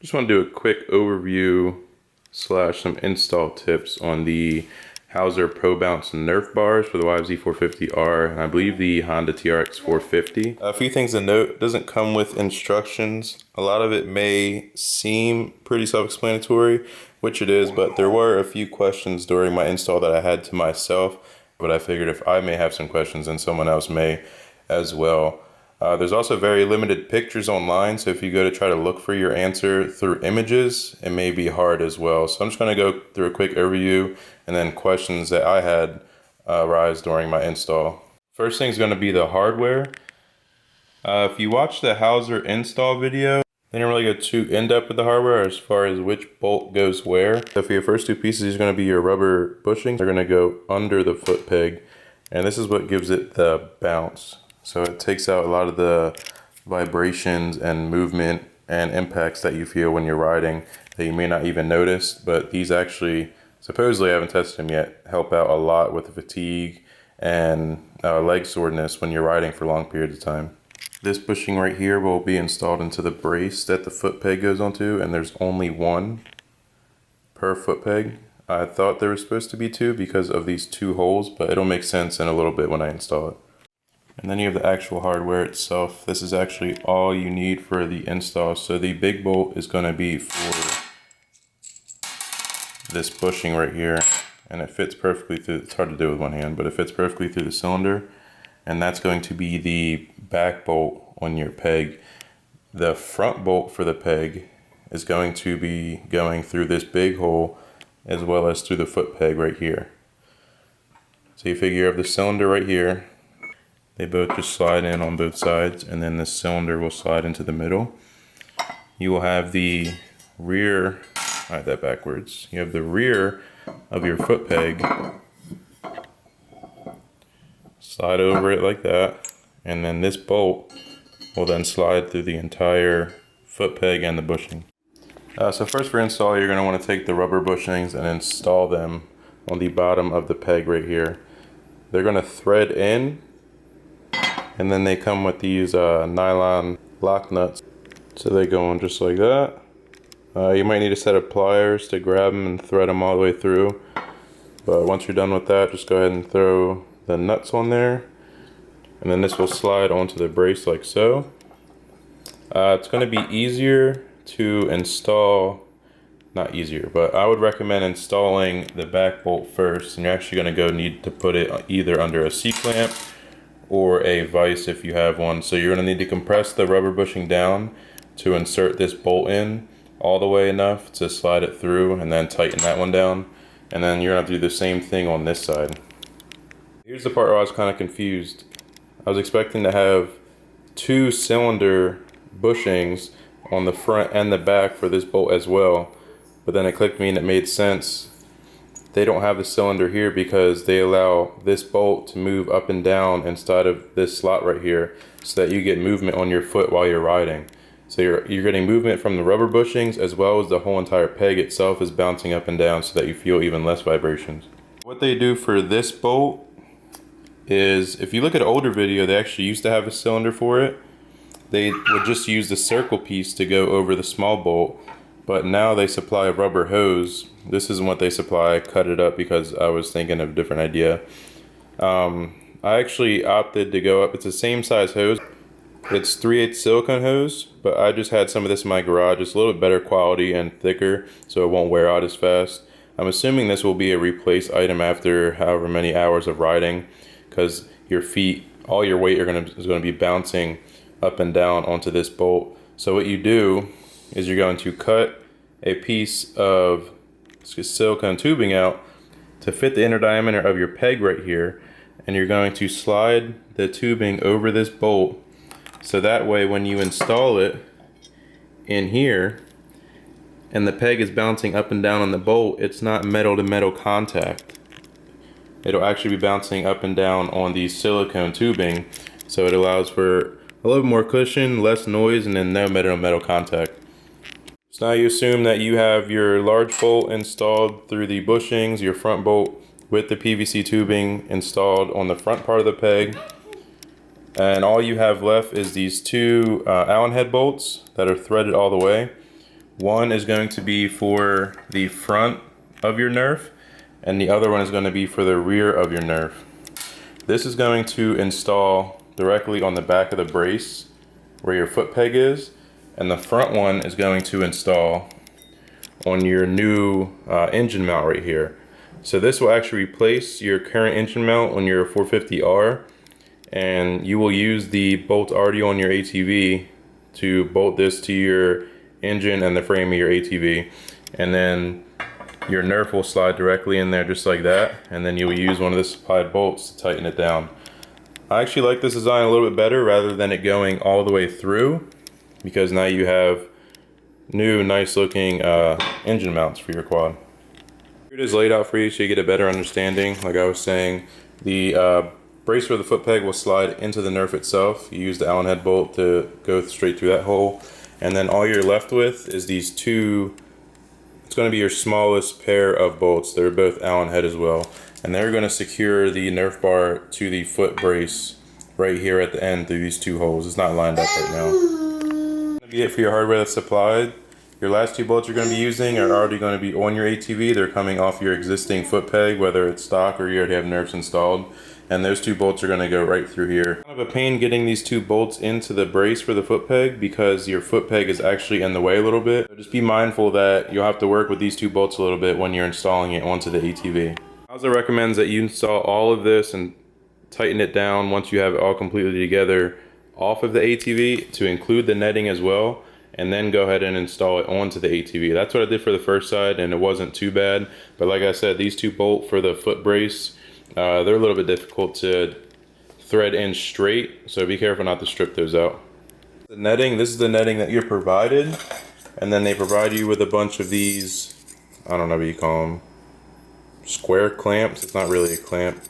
Just want to do a quick overview slash some install tips on the Hauser Pro Bounce Nerf bars for the YFZ450R and I believe the Honda TRX450. A few things to note: it doesn't come with instructions. A lot of it may seem pretty self-explanatory, which it is, but there were a few questions during my install that I had to myself, but I figured if I may have some questions, then someone else may as well. There's also very limited pictures online, so if you go to try to look for your answer through images, it may be hard as well. So I'm just going to go through a quick overview and then questions that I had arise during my install. First thing is going to be the hardware. If you watch the Hauser install video, they didn't really go too in-depth with the hardware as far as which bolt goes where. So for your first two pieces, these are going to be your rubber bushings. They're going to go under the foot peg, and this is what gives it the bounce. So it takes out a lot of the vibrations and movement and impacts that you feel when you're riding that you may not even notice. But these actually, supposedly I haven't tested them yet, help out a lot with the fatigue and leg soreness when you're riding for long periods of time. This bushing right here will be installed into the brace that the foot peg goes onto, and there's only one per foot peg. I thought there was supposed to be two because of these two holes, but it'll make sense in a little bit when I install it. And then you have the actual hardware itself. This is actually all you need for the install. So the big bolt is going to be for this bushing right here, and it fits perfectly through. It's hard to do with one hand, but it fits perfectly through the cylinder. And that's going to be the back bolt on your peg. The front bolt for the peg is going to be going through this big hole as well as through the foot peg right here. So you figure you have the cylinder right here. They both just slide in on both sides, and then this cylinder will slide into the middle. You will have the rear, I had that backwards. You have the rear of your foot peg. Slide over it like that, and then this bolt will then slide through the entire foot peg and the bushing. So first for install, you're going to want to take the rubber bushings and install them on the bottom of the peg right here. They're going to thread in, and then they come with these nylon lock nuts. So they go on just like that. You might need a set of pliers to grab them and thread them all the way through. But once you're done with that, just go ahead and throw the nuts on there. And then this will slide onto the brace like so. It's going to be easier to install, not easier, but I would recommend installing the back bolt first. And you're actually going to need to put it either under a C-clamp or a vise if you have one. So you're going to need to compress the rubber bushing down to insert this bolt in all the way enough to slide it through, and then tighten that one down. And then you're going to have to do the same thing on this side. Here's the part where I was kind of confused. I was expecting to have two cylinder bushings on the front and the back for this bolt as well, but then it clicked me and it made sense. They don't have the cylinder here because they allow this bolt to move up and down inside of this slot right here so that you get movement on your foot while you're riding. So you're getting movement from the rubber bushings as well as the whole entire peg itself is bouncing up and down so that you feel even less vibrations. What they do for this bolt is, if you look at an older video, they actually used to have a cylinder for it. They would just use the circle piece to go over the small bolt, but now they supply a rubber hose. This isn't what they supply. I cut it up because I was thinking of a different idea. I actually opted to go up. It's the same size hose. It's 3/8 silicone hose, but I just had some of this in my garage. It's a little bit better quality and thicker, so it won't wear out as fast. I'm assuming this will be a replace item after however many hours of riding, because your feet, all your weight is going to be bouncing up and down onto this bolt. So what you do is you're going to cut a piece of silicone tubing out to fit the inner diameter of your peg right here, and you're going to slide the tubing over this bolt so that way when you install it in here and the peg is bouncing up and down on the bolt, it's not metal to metal contact. It'll actually be bouncing up and down on the silicone tubing, so it allows for a little more cushion, less noise, and then no metal to metal contact. So now you assume that you have your large bolt installed through the bushings, your front bolt with the PVC tubing installed on the front part of the peg, and all you have left is these two Allen head bolts that are threaded all the way. One is going to be for the front of your Nerf, and the other one is going to be for the rear of your Nerf. This is going to install directly on the back of the brace where your foot peg is, and the front one is going to install on your new engine mount right here. So this will actually replace your current engine mount on your 450R, and you will use the bolt already on your ATV to bolt this to your engine and the frame of your ATV, and then your Nerf will slide directly in there just like that, and then you'll use one of the supplied bolts to tighten it down. I actually like this design a little bit better rather than it going all the way through, because now you have new nice looking engine mounts for your quad. Here it is laid out for you so you get a better understanding. Like I was saying, the brace for the foot peg will slide into the Nerf itself. You use the Allen head bolt to go straight through that hole, and then all you're left with is these two. It's going to be your smallest pair of bolts. They're both Allen head as well, and they're going to secure the Nerf bar to the foot brace right here at the end through these two holes. It's not lined up right now. That's going to be it for your hardware that's supplied. Your last two bolts you're going to be using are already going to be on your ATV. They're coming off your existing foot peg, whether it's stock or you already have Nerfs installed. And those two bolts are going to go right through here. Kind of a pain getting these two bolts into the brace for the foot peg because your foot peg is actually in the way a little bit. So just be mindful that you'll have to work with these two bolts a little bit when you're installing it onto the ATV. Howser recommends that you install all of this and tighten it down once you have it all completely together off of the ATV to include the netting as well, and then go ahead and install it onto the ATV. That's what I did for the first side, and it wasn't too bad. But like I said, these two bolts for the foot brace, they're a little bit difficult to thread in straight, so be careful not to strip those out. The netting, this is the netting that you're provided, and then they provide you with a bunch of these, I don't know what you call them, square clamps. It's not really a clamp.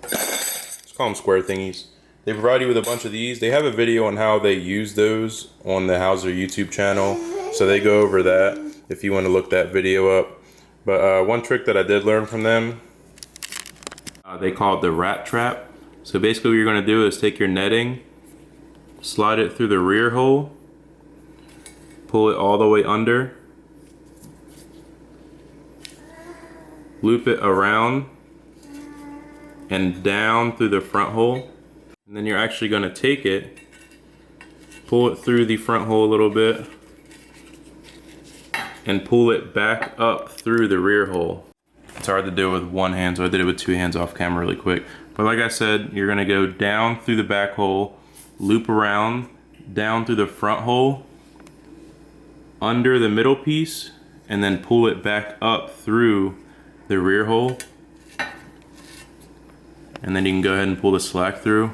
Let's call them square thingies. They provide you with a bunch of these. They have a video on how they use those on the Howser YouTube channel, so they go over that if you want to look that video up. But one trick that I did learn from them, they call it the rat trap. So basically what you're going to do is take your netting, slide it through the rear hole, pull it all the way under, loop it around and down through the front hole. And then you're actually going to take it, pull it through the front hole a little bit, and pull it back up through the rear hole. It's hard to do it with one hand, so I did it with two hands off camera really quick. But like I said, you're going to go down through the back hole, loop around, down through the front hole, under the middle piece, and then pull it back up through the rear hole. And then you can go ahead and pull the slack through.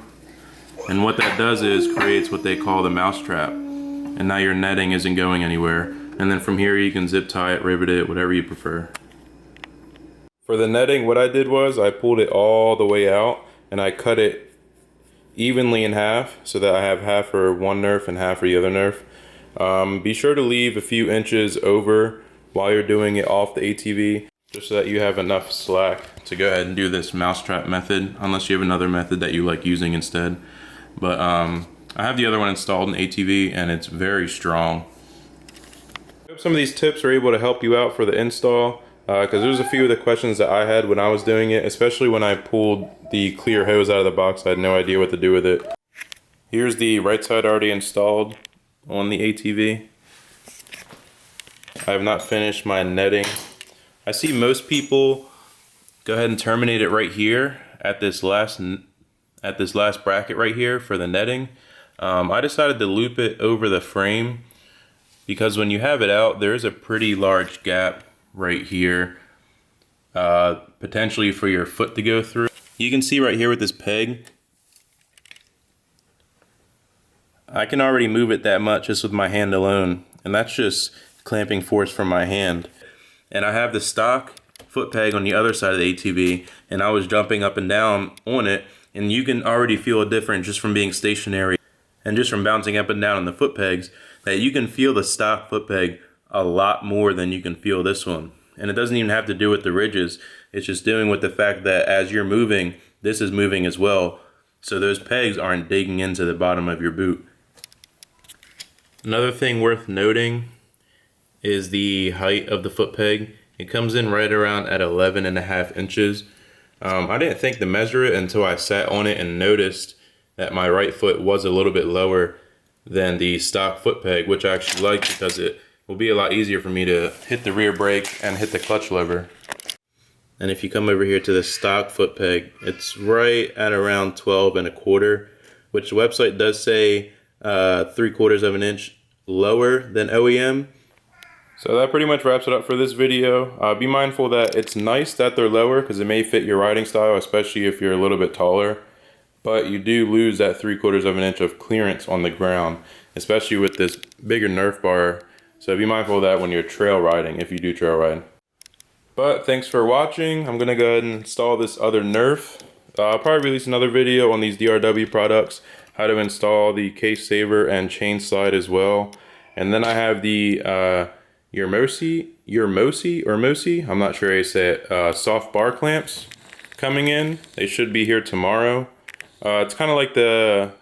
And what that does is creates what they call the mouse trap. And now your netting isn't going anywhere. And then from here you can zip tie it, rivet it, whatever you prefer. For the netting, what I did was I pulled it all the way out and I cut it evenly in half so that I have half for one Nerf and half for the other Nerf. Be sure to leave a few inches over while you're doing it off the ATV, just so that you have enough slack to go ahead and do this mousetrap method, unless you have another method that you like using instead. But I have the other one installed in ATV and it's very strong. I hope some of these tips are able to help you out for the install, because there's a few of the questions that I had when I was doing it, especially when I pulled the clear hose out of the box. I had no idea what to do with it. Here's the right side already installed on the ATV. I have not finished my netting. I see most people go ahead and terminate it right here at this last bracket right here for the netting. I decided to loop it over the frame because when you have it out, there is a pretty large gap right here, potentially for your foot to go through. You can see right here with this peg, I can already move it that much just with my hand alone, and that's just clamping force from my hand. And I have the stock foot peg on the other side of the ATV, and I was jumping up and down on it, and you can already feel a difference just from being stationary and just from bouncing up and down on the foot pegs, that you can feel the stock foot peg a lot more than you can feel this one. And it doesn't even have to do with the ridges, it's just doing with the fact that as you're moving, this is moving as well, so those pegs aren't digging into the bottom of your boot. Another thing worth noting is the height of the foot peg. It comes in right around at 11.5 inches. I didn't think to measure it until I sat on it and noticed that my right foot was a little bit lower than the stock foot peg, which I actually like because it will be a lot easier for me to hit the rear brake and hit the clutch lever. And if you come over here to the stock foot peg, it's right at around 12.25, which the website does say 3/4 of an inch lower than OEM. So that pretty much wraps it up for this video. Be mindful that it's nice that they're lower because it may fit your riding style, especially if you're a little bit taller. But you do lose that 3/4 of an inch of clearance on the ground, especially with this bigger Nerf bar. So be mindful of that when you're trail riding, if you do trail ride. But thanks for watching. I'm gonna go ahead and install this other Nerf. I'll probably release another video on these DRW products, how to install the case saver and chain slide as well. And then I have the Mosi, I'm not sure how you say it, soft bar clamps coming in. They should be here tomorrow. It's kind of like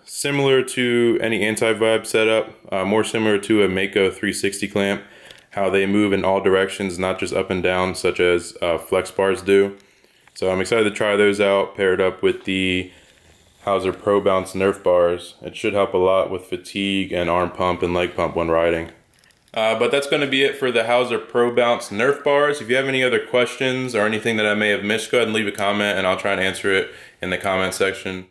similar to any anti-vibe setup, more similar to a Mako 360 clamp, how they move in all directions, not just up and down, such as flex bars do. So I'm excited to try those out, paired up with the Hauser Pro Bounce Nerf bars. It should help a lot with fatigue and arm pump and leg pump when riding. But that's going to be it for the Hauser Pro Bounce Nerf bars. If you have any other questions or anything that I may have missed, go ahead and leave a comment and I'll try and answer it in the comment section.